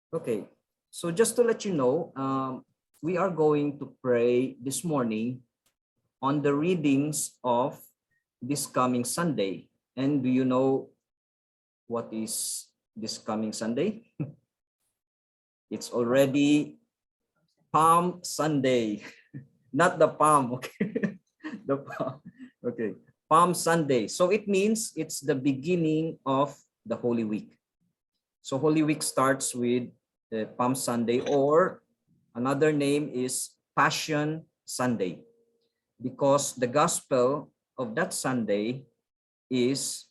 Okay, so just to let you know, we are going to pray this morning on the readings of this coming Sunday. And do you know what is this coming Sunday? It's already Palm Sunday, not the palm, okay? The palm, okay. Palm Sunday. So it means it's the beginning of the Holy Week. So Holy Week starts with Palm Sunday, or another name is Passion Sunday, because the gospel of that Sunday is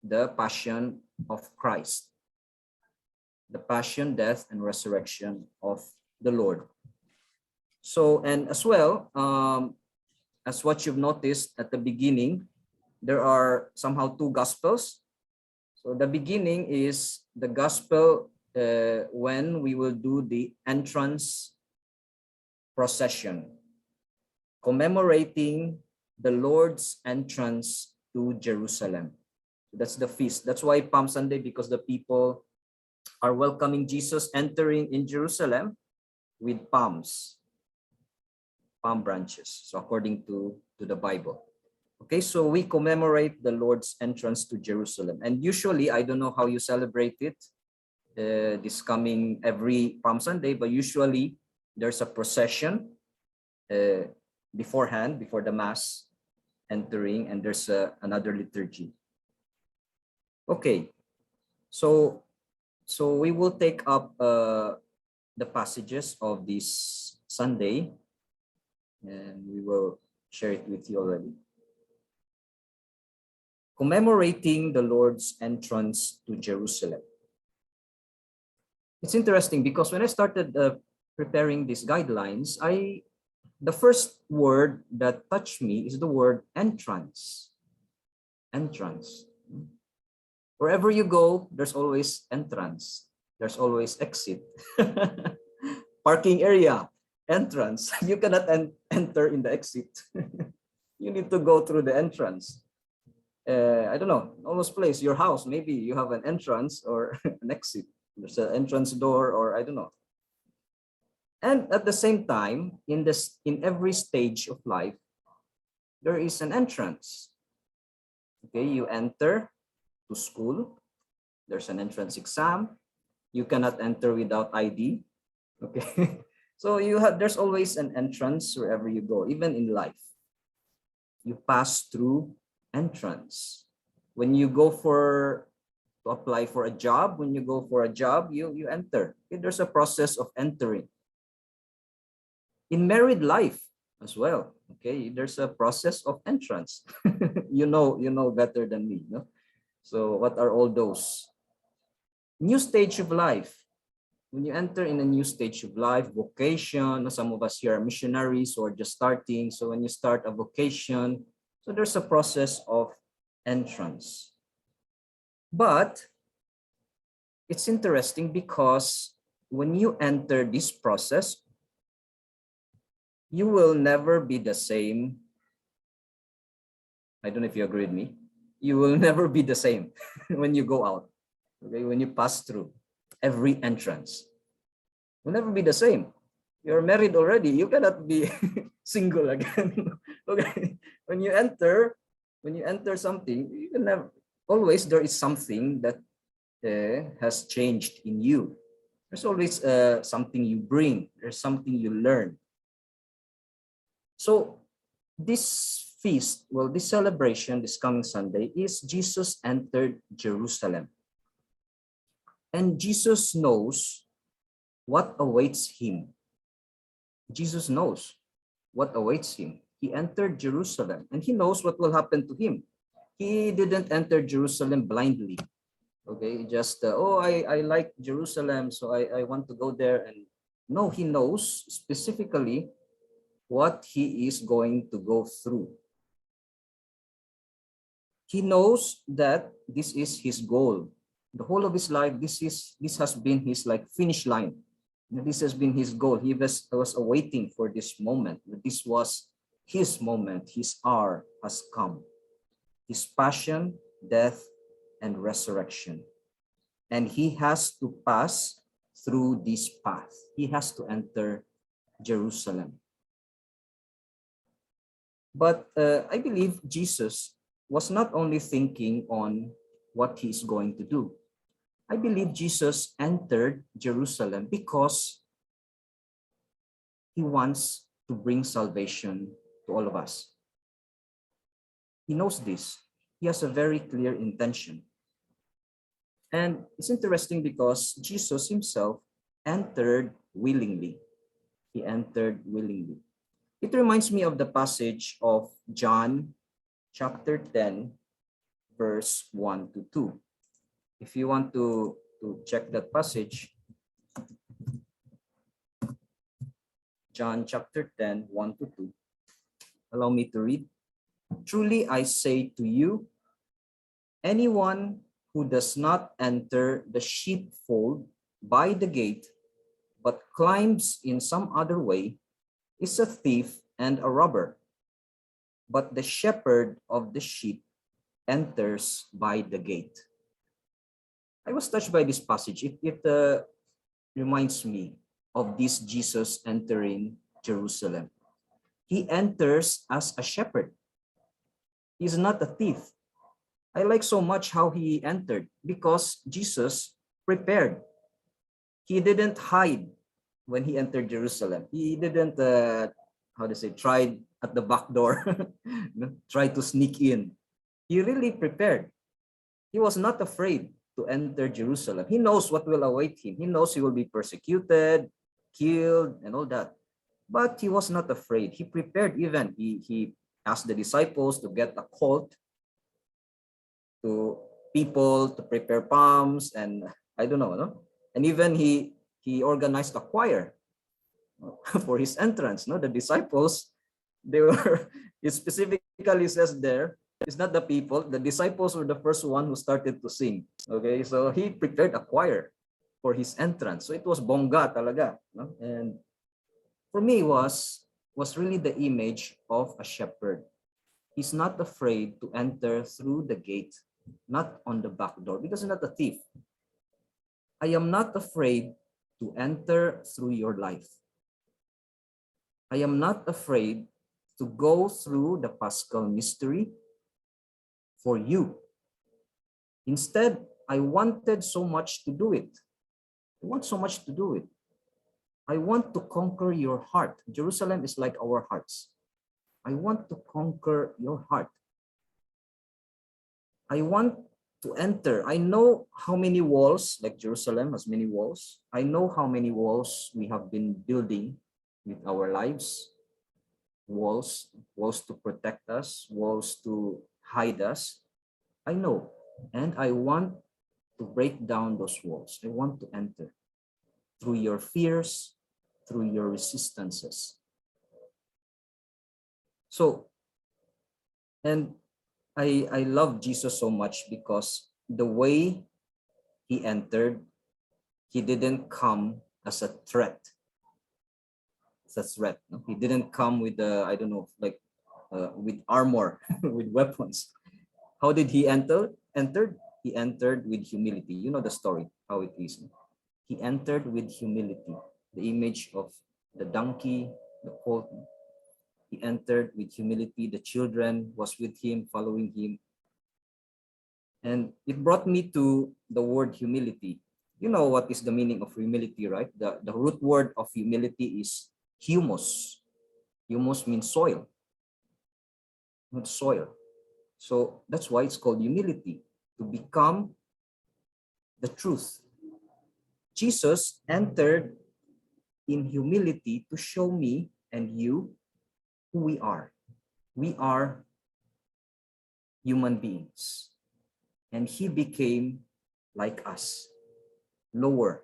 the passion of Christ, the passion, death, and resurrection of the Lord. So, and as well, as what you've noticed at the beginning, there are somehow two gospels. So the beginning is the gospel when we will do the entrance procession, commemorating the Lord's entrance to Jerusalem. That's the feast. That's why Palm Sunday, because the people are welcoming Jesus entering in Jerusalem with palms, palm branches. So according to the Bible. Okay, so we commemorate the Lord's entrance to Jerusalem. And usually, I don't know how you celebrate it this coming every Palm Sunday, but usually there's a procession beforehand, before the Mass entering, and there's another liturgy. Okay, so we will take up the passages of this Sunday, and we will share it with you already. Commemorating the Lord's entrance to Jerusalem. It's interesting because when I started preparing these guidelines, the first word that touched me is the word entrance. Entrance. Wherever you go, there's always entrance. There's always exit. Parking area, entrance. You cannot enter in the exit. You need to go through the entrance. I don't know, almost place, your house, maybe you have an entrance or an exit. There's an entrance door, or I don't know. And at the same time, in every stage of life, there is an entrance. Okay, you enter to school. There's an entrance exam. You cannot enter without ID. Okay, so there's always an entrance wherever you go, even in life. You pass through entrance. When you go to apply for a job, when you go for a job, you enter. Okay, there's a process of entering. In married life as well, okay, there's a process of entrance. you know better than me, no? So what are all those? New stage of life. When you enter in a new stage of life, vocation, some of us here are missionaries or just starting. So when you start a vocation, so there's a process of entrance. But it's interesting because when you enter this process, you will never be the same. I don't know if you agree with me. You will never be the same when you go out. Okay, when you pass through every entrance, will never be the same. You're married already. You cannot be single again. Okay, when you enter something, you can never. Always there is something that has changed in you. There's always something you bring. There's something you learn. So this feast, well, this celebration, this coming Sunday, is Jesus entered Jerusalem. And Jesus knows what awaits him. Jesus knows what awaits him. He entered Jerusalem and he knows what will happen to him. He didn't enter Jerusalem blindly. Okay, just, I like Jerusalem, so I want to go there. And no, he knows specifically what he is going to go through. He knows that this is his goal. The whole of his life, this has been his finish line. This has been his goal. He was awaiting for this moment. This was his moment. His hour has come. His passion, death, and resurrection. And he has to pass through this path. He has to enter Jerusalem. But I believe Jesus was not only thinking on what he's going to do. I believe Jesus entered Jerusalem because he wants to bring salvation to all of us. He knows this. He has a very clear intention. And it's interesting because Jesus himself entered willingly. He entered willingly. It reminds me of the passage of John chapter 10, verse 1 to 2. If you want to check that passage, John chapter 10, 1 to 2. Allow me to read. Truly I say to you, anyone who does not enter the sheepfold by the gate, but climbs in some other way, is a thief and a robber. But the shepherd of the sheep enters by the gate. I was touched by this passage. It reminds me of this Jesus entering Jerusalem. He enters as a shepherd. He's not a thief. I like so much how he entered because Jesus prepared. He didn't hide when he entered Jerusalem. He didn't, try at the back door, try to sneak in. He really prepared. He was not afraid to enter Jerusalem. He knows what will await him. He knows he will be persecuted, killed, and all that. But he was not afraid. He prepared even. He asked the disciples to get a colt, to people to prepare palms, and I don't know, no? And even he organized a choir for his entrance. No, the disciples, they were, it specifically says there, it's not the people, the disciples were the first one who started to sing. Okay, so he prepared a choir for his entrance. So it was bongga talaga. No? And for me was really the image of a shepherd. He's not afraid to enter through the gate, not on the back door, because he's not a thief. I am not afraid to enter through your life. I am not afraid to go through the Paschal mystery for you. Instead, I wanted so much to do it. I want so much to do it. I want to conquer your heart. Jerusalem is like our hearts. I want to conquer your heart. I want to enter. I know how many walls, like Jerusalem has many walls. I know how many walls we have been building with our lives. Walls to protect us, walls to hide us. I know, and I want to break down those walls. I want to enter through your fears, through your resistances. So, and I love Jesus so much because the way he entered, he didn't come as a threat. It's a threat. No? He didn't come with with armor, with weapons. How did he enter? He entered with humility. You know the story, how it is. He entered with humility. The image of the donkey, the colt. He entered with humility. The children was with him, following him. And it brought me to the word humility. You know what is the meaning of humility, right? The root word of humility is humus. Humus means soil, not soil. So that's why it's called humility, to become the truth. Jesus entered in humility to show me and you who we are. We are human beings. And he became like us, lower,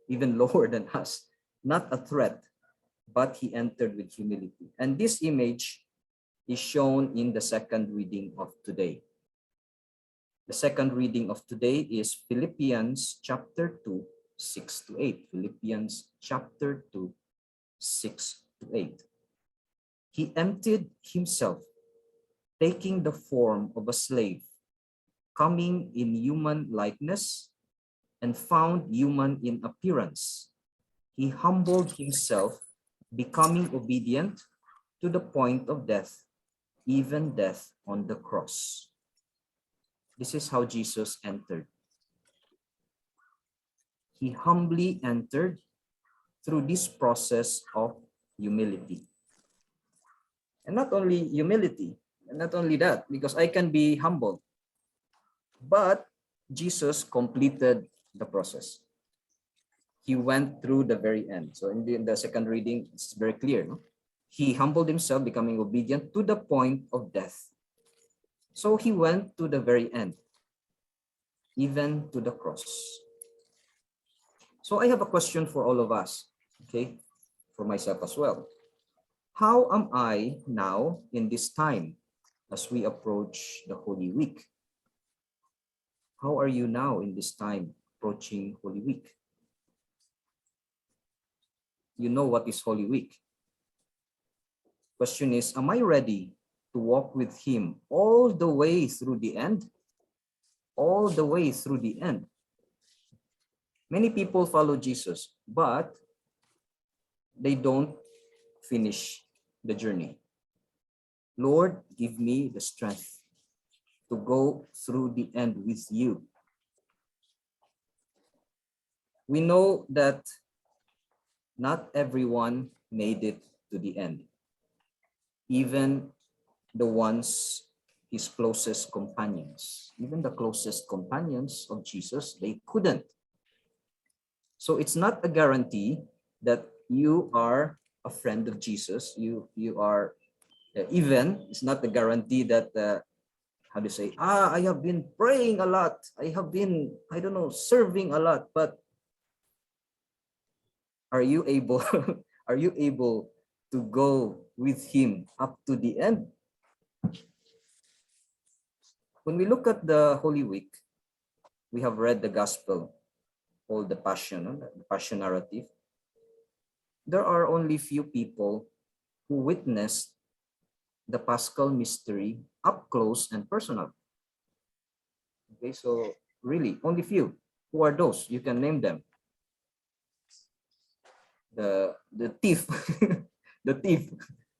even lower than us, not a threat, but he entered with humility. And this image is shown in the second reading of today. The second reading of today is Philippians chapter 2, 6 to 8. Philippians chapter 2, 6 to 8. He emptied himself, taking the form of a slave, coming in human likeness, and found human in appearance. He humbled himself, becoming obedient to the point of death, even death on the cross. This is how Jesus entered. He humbly entered through this process of humility. And not only humility, and not only that, because I can be humble, but Jesus completed the process. He went through the very end. So in the second reading, it's very clear. No? He humbled himself, becoming obedient to the point of death. So he went to the very end, even to the cross. So I have a question for all of us, okay, for myself as well. How am I now in this time as we approach the Holy Week? How are you now in this time approaching Holy Week? You know what is Holy Week. Question is, am I ready to walk with him all the way through the end? All the way through the end. Many people follow Jesus, but they don't finish the journey. Lord, give me the strength to go through the end with you. We know that not everyone made it to the end. Even the ones, his closest companions, even the closest companions of Jesus, they couldn't. So it's not a guarantee that you are a friend of Jesus. You are even, it's not a guarantee that, how do you say, I have been praying a lot. I have been, I don't know, serving a lot, but are you able, are you able to go with him up to the end? When we look at the Holy Week, we have read the gospel, all the passion narrative. There are only few people who witnessed the Paschal mystery up close and personal. Okay, so really, only few. Who are those? You can name them. The thief, the thief.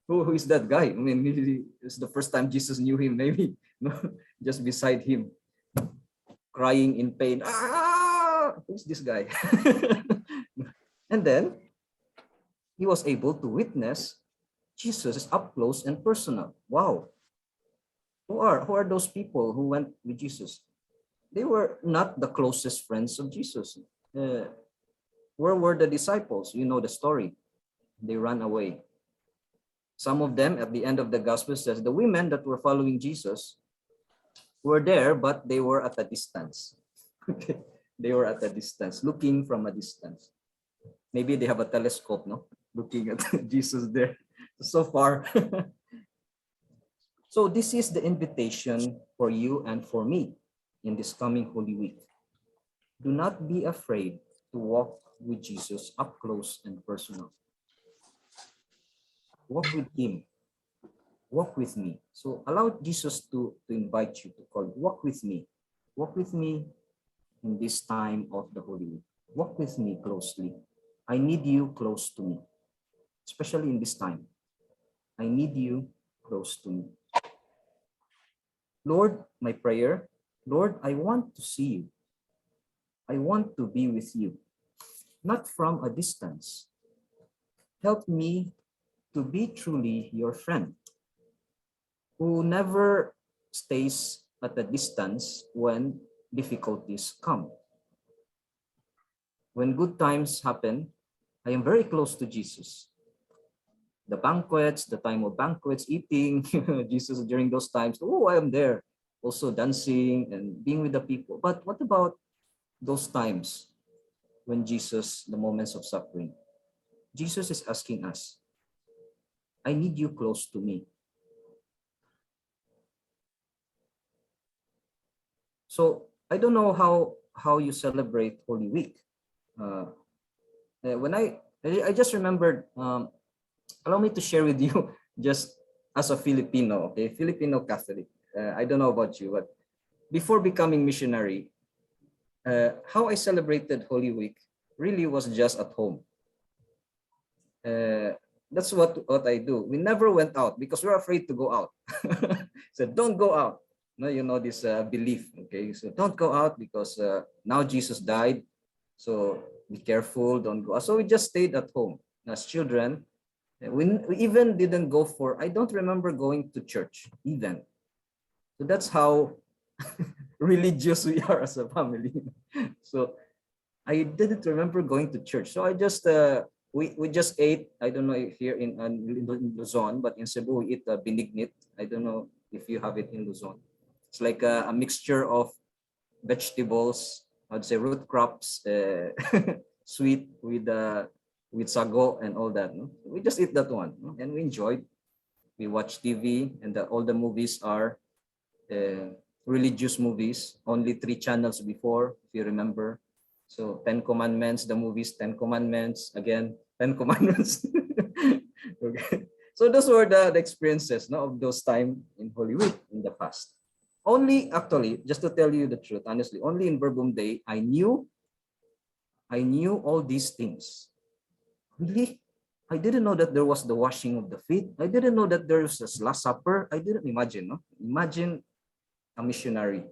Who is that guy? I mean, it's the first time Jesus knew him, maybe. Just beside him, crying in pain. Ah, who's this guy? And then he was able to witness Jesus up close and personal. Wow. Who are those people who went with Jesus? They were not the closest friends of Jesus. Where were the disciples? You know the story. They ran away. Some of them at the end of the gospel says the women that were following Jesus were there, but they were at a distance. They were at a distance, looking from a distance. Maybe they have a telescope, no? Looking at Jesus there so far. So this is the invitation for you and for me in this coming Holy Week. Do not be afraid to walk with Jesus up close and personal. Walk with him. Walk with me. So allow Jesus to invite you to call, walk with me. Walk with me in this time of the Holy Week. Walk with me closely. I need you close to me, especially in this time. I need you close to me. Lord, my prayer, Lord, I want to see you. I want to be with you, not from a distance. Help me to be truly your friend, who never stays at a distance when difficulties come. When good times happen, I am very close to Jesus. The banquets, the time of banquets, eating, Jesus during those times, oh, I am there, also dancing and being with the people. But what about those times when Jesus, the moments of suffering? Jesus is asking us, I need you close to me. So I don't know how you celebrate Holy Week. When I just remembered, allow me to share with you just as a Filipino, okay, Filipino Catholic. I don't know about you, but before becoming missionary, how I celebrated Holy Week really was just at home. That's what I do. We never went out because we're afraid to go out. So don't go out. No, you know this belief. Okay, so don't go out because now Jesus died. So be careful, don't go out. So we just stayed at home. As children, we even didn't go for. I don't remember going to church even. So that's how religious we are as a family. So I didn't remember going to church. So I just we just ate. I don't know if here in Luzon, but in Cebu we eat binignit. I don't know if you have it in Luzon. It's like a mixture of vegetables. I'd say root crops, sweet with sago and all that. No? We just eat that one, no? And we enjoyed. We watch TV, and all the movies are religious movies. Only 3 channels before, if you remember. So 10 Commandments, the movies 10 Commandments, again 10 Commandments. Okay. So those were the experiences, no, of those time in Holy Week in the past. Only actually, just to tell you the truth, honestly, only in Verbum Day I knew all these things. Really? I didn't know that there was the washing of the feet. I didn't know that there was a Last Supper. I didn't imagine, no? Imagine a missionary.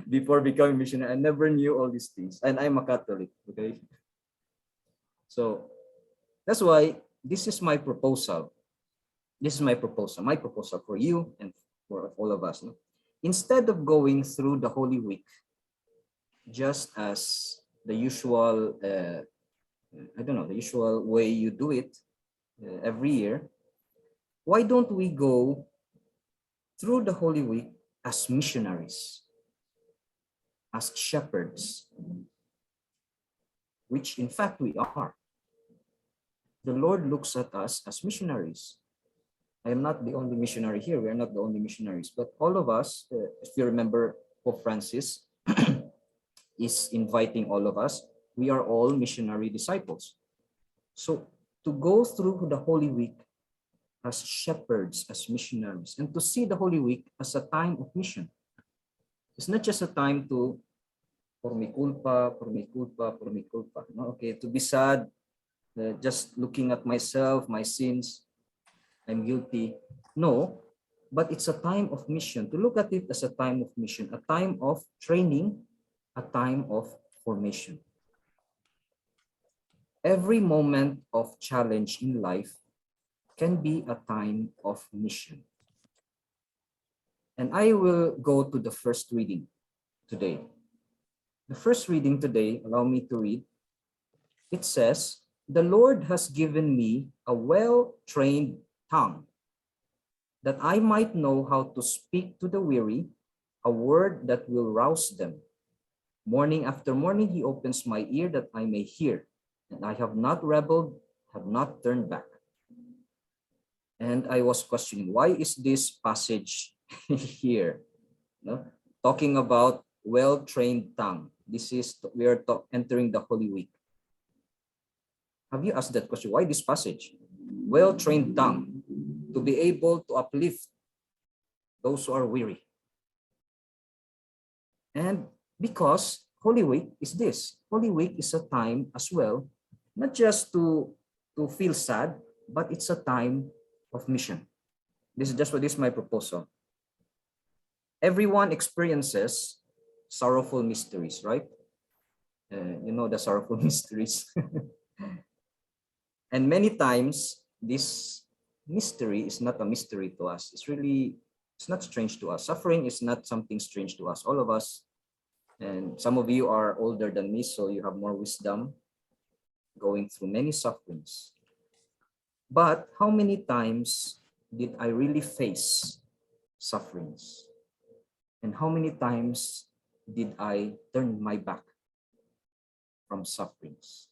Before becoming missionary, I never knew all these things. And I'm a Catholic, okay? So that's why this is my proposal. This is my proposal for you and for all of us. No? Instead of going through the Holy Week just as the usual, I don't know, the usual way you do it every year, why don't we go through the Holy Week as missionaries, as shepherds, which in fact we are. The Lord looks at us as missionaries. I am not the only missionary here. We are not the only missionaries, but all of us, if you remember, Pope Francis is inviting all of us. We are all missionary disciples. So to go through the Holy Week as shepherds, as missionaries, and to see the Holy Week as a time of mission. It's not just a time to por mi culpa, por mi culpa, por mi culpa. No? Okay, to be sad, just looking at myself, my sins, I'm guilty. No, but it's a time of mission. To look at it as a time of mission, a time of training, a time of formation. Every moment of challenge in life can be a time of mission. And I will go to the first reading today. The first reading today, allow me to read. It says, "The Lord has given me a well-trained tongue, that I might know how to speak to the weary, a word that will rouse them. Morning after morning, he opens my ear that I may hear, and I have not rebelled, have not turned back." And I was questioning, why is this passage here? No? Talking about well-trained tongue. We are entering the Holy Week. Have you asked that question? Why this passage? Well-trained tongue, to be able to uplift those who are weary. And because Holy Week is this. Holy Week is a time as well, not just to feel sad, but it's a time of mission. This is my proposal. Everyone experiences sorrowful mysteries, right? You know the sorrowful mysteries. And many times, this mystery is not a mystery to us. It's not strange to us. Suffering is not something strange to us. All of us, and some of you are older than me, so you have more wisdom going through many sufferings. But how many times did I really face sufferings? And how many times did I turn my back from sufferings?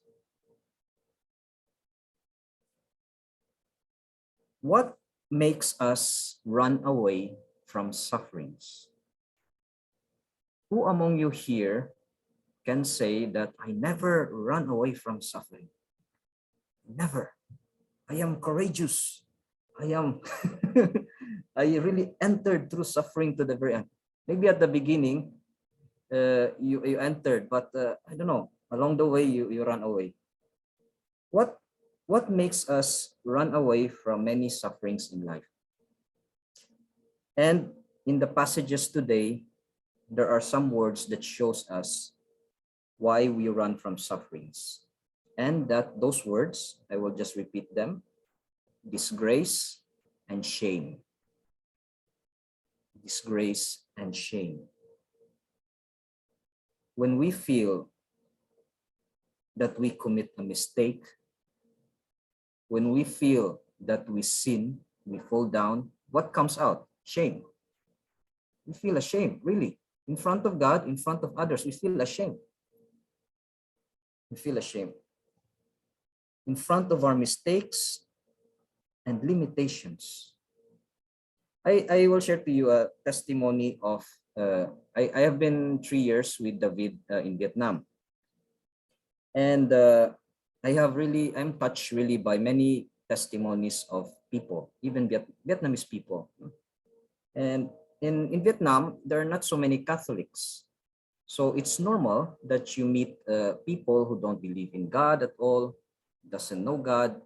What makes us run away from sufferings? Who among you here can say that I never run away from suffering? Never. I am courageous. I really entered through suffering to the very end. Maybe at the beginning, you entered, but I don't know, along the way you run away. What what makes us run away from many sufferings in life? And in the passages today, there are some words that shows us why we run from sufferings. And that those words, I will just repeat them: disgrace and shame. Disgrace and shame. When we feel that we commit a mistake, when we feel that we sin, we fall down, what comes out? Shame. We feel ashamed, really. In front of God, in front of others, we feel ashamed. We feel ashamed. In front of our mistakes and limitations. I will share to you a testimony of, I have been 3 years with David in Vietnam. And I'm touched really by many testimonies of people, even Vietnamese people. And in Vietnam, there are not so many Catholics. So it's normal that you meet people who don't believe in God at all, doesn't know God,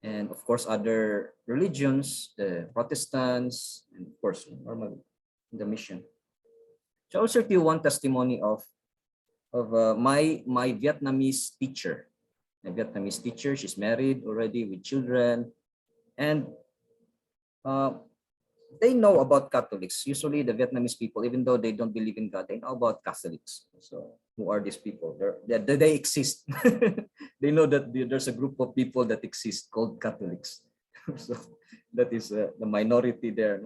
and of course other religions, Protestants, and of course normally the mission. So I'll share to you one testimony of my Vietnamese teacher. My Vietnamese teacher, she's married already with children, and they know about Catholics. Usually the Vietnamese people, even though they don't believe in God, they know about Catholics. So who are these people? They exist. They know that there's a group of people that exist called Catholics. So that is the minority there.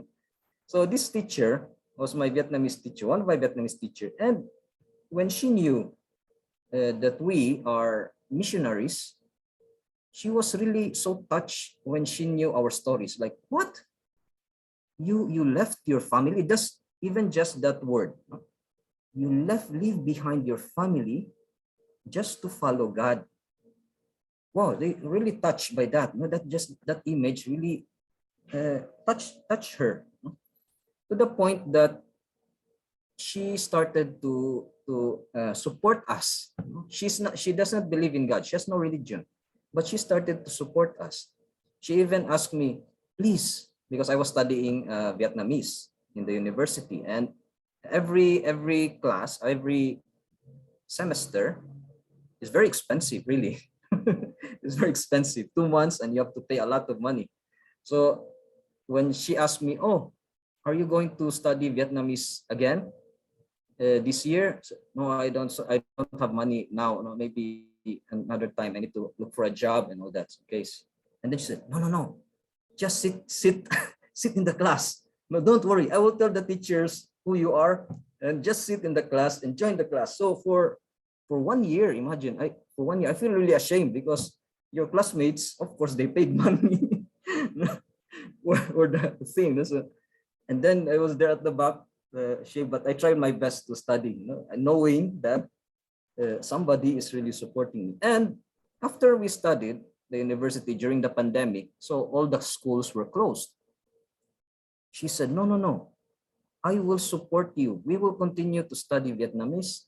So this teacher was my Vietnamese teacher, one of my Vietnamese teacher. And when she knew that we are missionaries, she was really so touched when she knew our stories. Like, what? You left your family? Just that word. You leave behind your family just to follow God. Wow, they really touched by that. That image really touched her, to the point that she started to support us. She does not believe in God. She has no religion, but she started to support us. She even asked me, please, because I was studying Vietnamese in the university, and every class, every semester is very expensive, really. It's very expensive. 2 months and you have to pay a lot of money. So when she asked me, oh, are you going to study Vietnamese again this year? So, no, I don't have money now. No, maybe another time. I need to look for a job and all that. Okay. And then she said, no, just sit in the class. No, don't worry. I will tell the teachers who you are, and just sit in the class and join the class. So for 1 year, imagine, for 1 year, I feel really ashamed because your classmates, of course, they paid money for the thing. And then I was there at the back, but I tried my best to study, knowing that somebody is really supporting me. And after we studied the university during the pandemic, so all the schools were closed. She said, no, I will support you. We will continue to study Vietnamese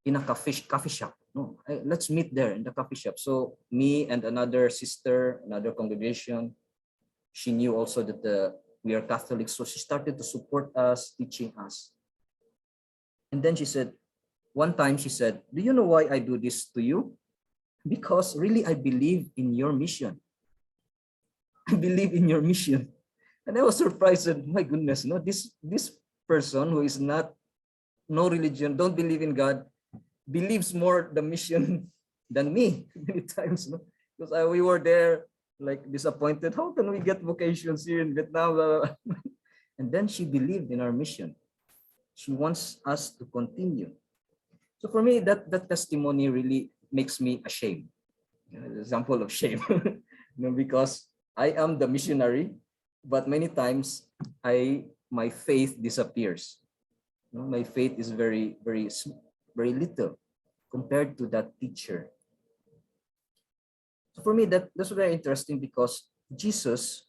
in a coffee shop. No, let's meet there in the coffee shop. So me and another sister, another congregation, she knew also that we are Catholics. So she started to support us, teaching us. And then one time she said, do you know why I do this to you? Because really, I believe in your mission. I believe in your mission. And I was surprised that, my goodness, this person who is no religion, don't believe in God, believes more the mission than me many times. Because we were there like disappointed. How can we get vocations here in Vietnam? And then she believed in our mission. She wants us to continue. So for me, that testimony really makes me ashamed. Example of shame. Because I am the missionary, but many times my faith disappears. My faith is very, very, very little compared to that teacher. So for me, that's very interesting, because Jesus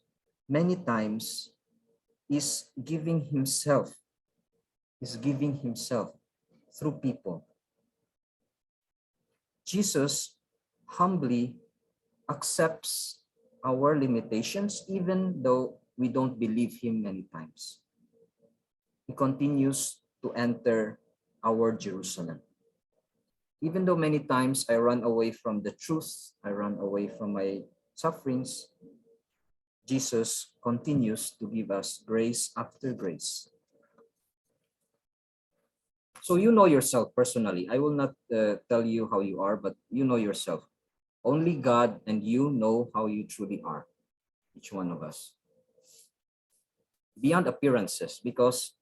many times is giving himself. through people. Jesus humbly accepts our limitations, even though we don't believe him many times. He continues to enter our Jerusalem. Even though many times I run away from the truth, I run away from my sufferings, Jesus continues to give us grace after grace. So you know yourself personally. I will not tell you how you are, but you know yourself. Only God and you know how you truly are, each one of us. Beyond appearances, because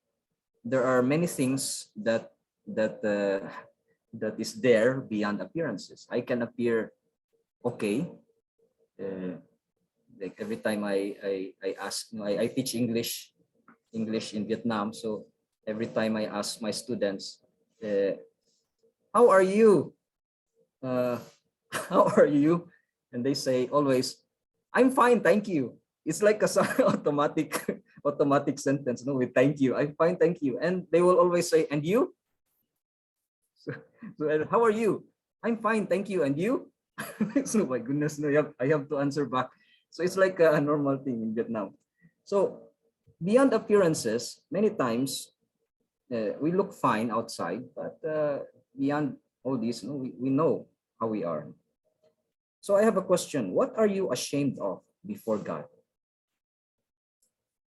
there are many things that is there beyond appearances. I can appear okay. Like every time I ask, I teach English in Vietnam. So every time I ask my students, how are you? How are you? And they say always, I'm fine, thank you. It's like a automatic sentence, no, with thank you. I'm fine, thank you. And they will always say, and you? So how are you? I'm fine, thank you. And you? So my goodness, no, I have to answer back. So it's like a normal thing in Vietnam. So beyond appearances, many times we look fine outside, but beyond all this, we know how we are. So I have a question. What are you ashamed of before God?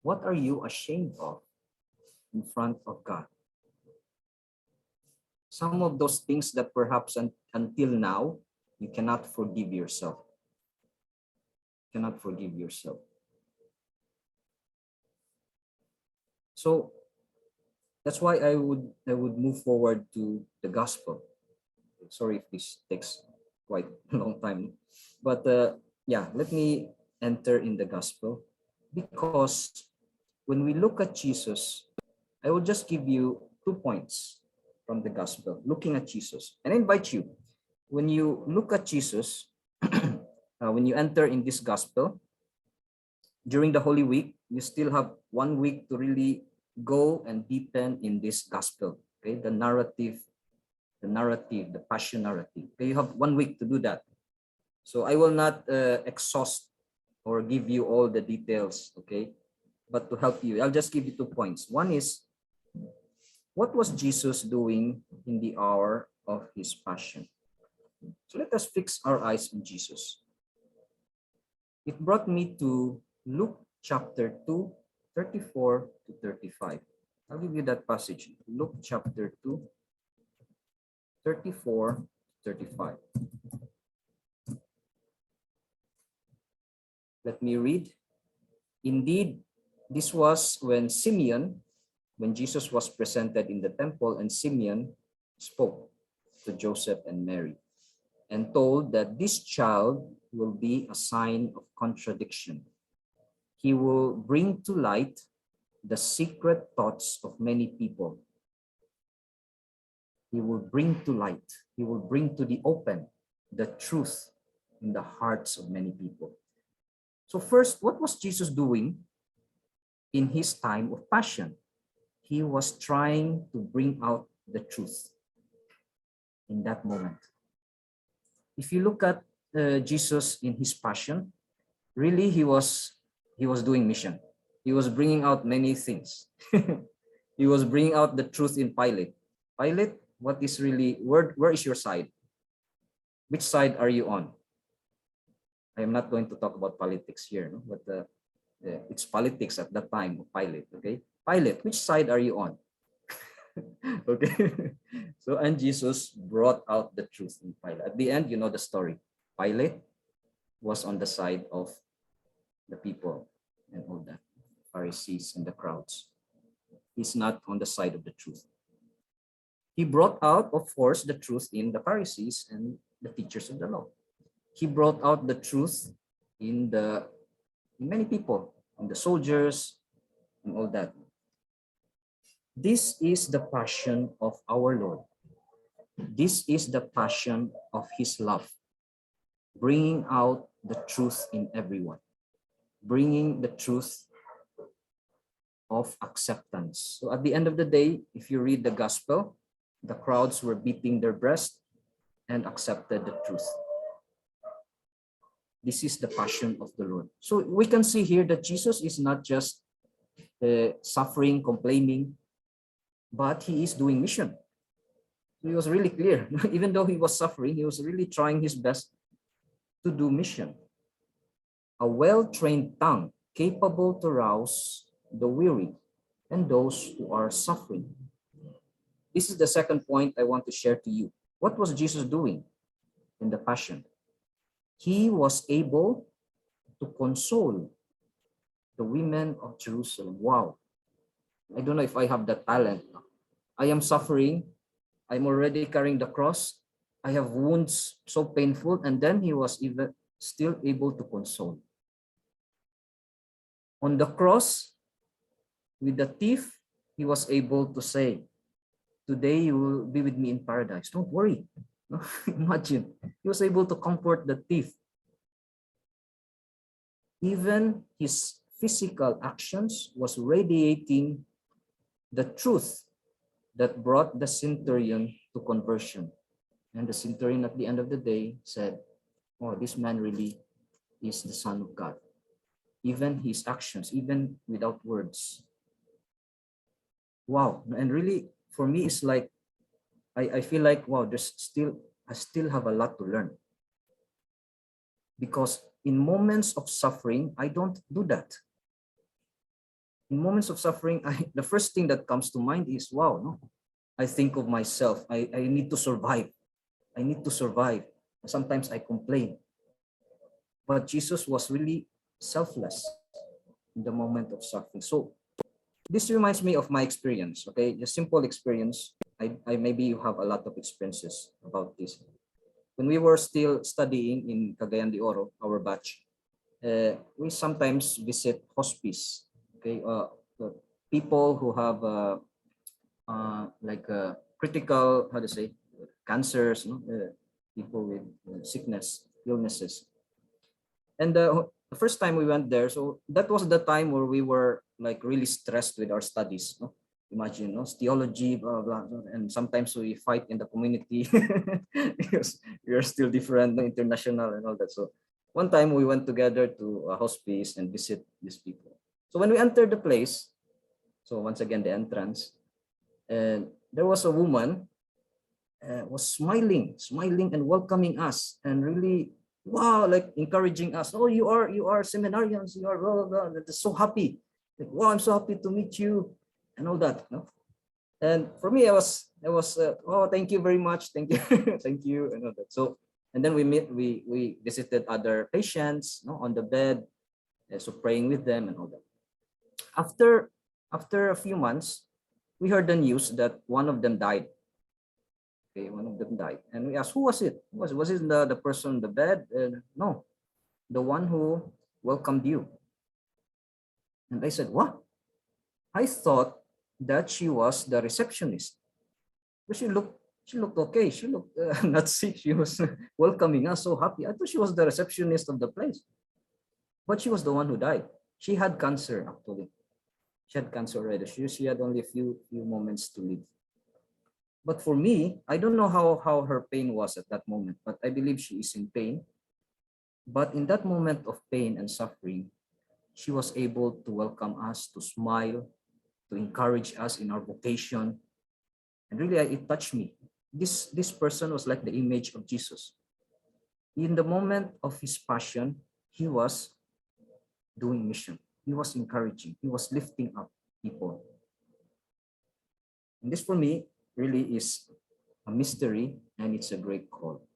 What are you ashamed of in front of God? Some of those things that perhaps until now, you cannot forgive yourself. Cannot forgive yourself. So that's why I would move forward to the gospel. Sorry if this takes quite a long time, but yeah, let me enter in the gospel, because when we look at Jesus, I will just give you 2 points from the gospel, looking at Jesus. And I invite you, when you look at Jesus, when you enter in this gospel, during the Holy Week, you still have 1 week to really go and deepen in this gospel, okay? The narrative, the passion narrative. Okay, you have 1 week to do that. So I will not exhaust or give you all the details, okay? But to help you, I'll just give you 2 points. One is, what was Jesus doing in the hour of his passion? So let us fix our eyes on Jesus. It brought me to Luke chapter 2, 34 to 35. I'll give you that passage. Luke chapter 2, 34 to 35. Let me read. Indeed, this was when Jesus was presented in the temple, and Simeon spoke to Joseph and Mary and told that this child will be a sign of contradiction. He will bring to light the secret thoughts of many people. He will bring to light, he will bring to the open the truth in the hearts of many people. So first, what was Jesus doing in his time of passion? He was trying to bring out the truth in that moment. If you look at Jesus in his passion, really he was doing mission. He was bringing out many things. He was bringing out the truth in Pilate. Pilate, what is really, where is your side? Which side are you on? I am not going to talk about politics here, no? But it's politics at that time of Pilate, okay? Pilate, which side are you on? Okay. So, and Jesus brought out the truth in Pilate. At the end, you know the story. Pilate was on the side of the people and all that, Pharisees and the crowds. He's not on the side of the truth. He brought out, of course, the truth in the Pharisees and the teachers of the law. He brought out the truth in many people, in the soldiers and all that. This is the passion of our Lord. This is the passion of his love, bringing out the truth in everyone, bringing the truth of acceptance. So at the end of the day, if you read the gospel, The crowds were beating their breast and accepted the truth. This is the passion of the Lord. So we can see here that Jesus is not just suffering, complaining, but he is doing mission. He was really clear. Even though he was suffering, he was really trying his best to do mission. A well-trained tongue capable to rouse the weary and those who are suffering. This is the second point I want to share to you. What was Jesus doing in the Passion? He was able to console the women of Jerusalem. Wow. I don't know if I have that talent. I am suffering. I'm already carrying the cross. I have wounds so painful. And then he was even still able to console. On the cross, with the thief, he was able to say, today you will be with me in paradise. Don't worry. Imagine, he was able to comfort the thief. Even his physical actions was radiating the truth that brought the centurion to conversion. And the centurion at the end of the day said, oh, this man really is the Son of God. Even his actions, even without words. Wow. And really, for me, it's like, I feel like, wow, I still have a lot to learn. Because in moments of suffering, I don't do that. In moments of suffering, the first thing that comes to mind is, wow, no, I think of myself. I need to survive. I need to survive. Sometimes I complain. But Jesus was really selfless in the moment of suffering. So this reminds me of my experience, okay? A simple experience. I maybe you have a lot of experiences about this. When we were still studying in Cagayan de Oro, our batch, we sometimes visit hospice, okay? The people who have critical, how to say, cancers, no? People with sickness, illnesses. And the first time we went there, so that was the time where we were like really stressed with our studies. No? Imagine, no, theology, blah, blah, blah, and sometimes we fight in the community because we are still different, international and all that. So one time we went together to a hospice and visit these people. So when we entered the place, so once again, the entrance, and there was a woman was smiling and welcoming us and really, wow, like encouraging us. Oh, you are seminarians, you are blah, blah, blah. They're so happy. Like, wow, I'm so happy to meet you and all that. No? And for me, I was oh, thank you very much. Thank you. Thank you and all that. So, and then we visited other patients, no, on the bed. So praying with them and all that. After a few months, we heard the news that one of them died. Okay, one of them died. And we asked, who was it? Was it the person in the bed? No, the one who welcomed you. And I said, what? I thought that she was the receptionist. But she looked okay. She looked not sick. She was welcoming us, so happy. I thought she was the receptionist of the place. But she was the one who died. She had cancer, actually. She had cancer already. She had only a few moments to live. But for me, I don't know how her pain was at that moment, but I believe she is in pain. But in that moment of pain and suffering, she was able to welcome us, to smile, to encourage us in our vocation. And really, it touched me. This person was like the image of Jesus. In the moment of his passion, he was doing mission. He was encouraging. He was lifting up people. And this for me really is a mystery, and it's a great call.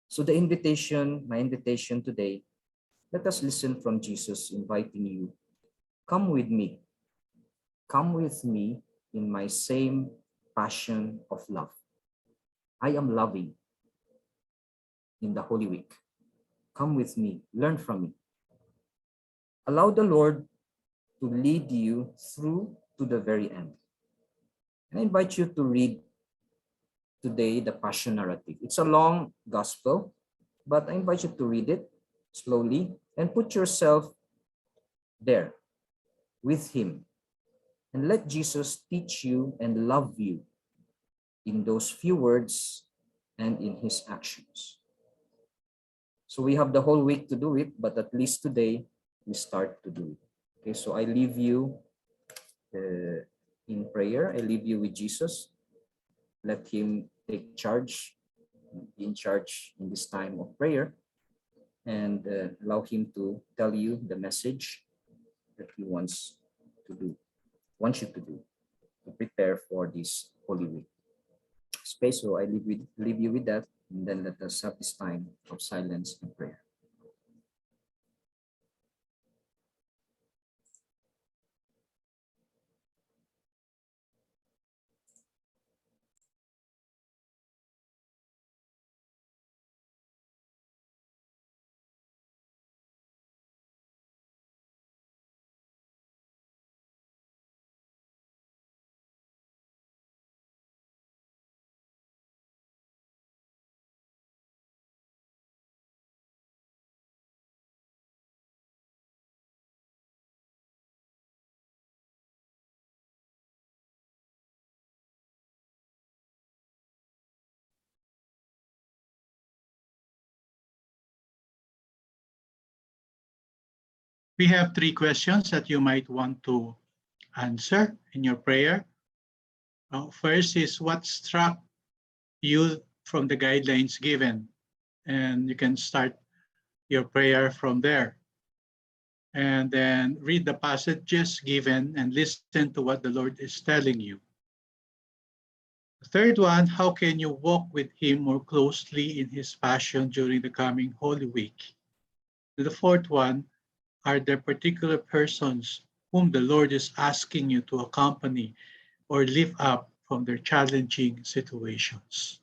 So my invitation today, let us listen from Jesus inviting you. Come with me. Come with me in my same passion of love. I am loving in the Holy Week. Come with me. Learn from me. Allow the Lord to lead you through to the very end. And I invite you to read today the Passion narrative. It's a long gospel, but I invite you to read it slowly and put yourself there with him And let Jesus teach you and love you in those few words and in his actions. So we have the whole week to do it, but at least today we start to do it. Okay, so I leave you in prayer. I leave you with Jesus. Let him take charge, be in charge in this time of prayer, and allow him to tell you the message that he wants you to do, to prepare for this Holy Week. Space, so I leave you with that, and then let us have this time of silence and prayer. We have 3 questions that you might want to answer in your prayer. First is, what struck you from the guidelines given? And you can start your prayer from there. And then read the passages given and listen to what the Lord is telling you. The third one, how can you walk with him more closely in his passion during the coming Holy Week? And the fourth one, are there particular persons whom the Lord is asking you to accompany or lift up from their challenging situations?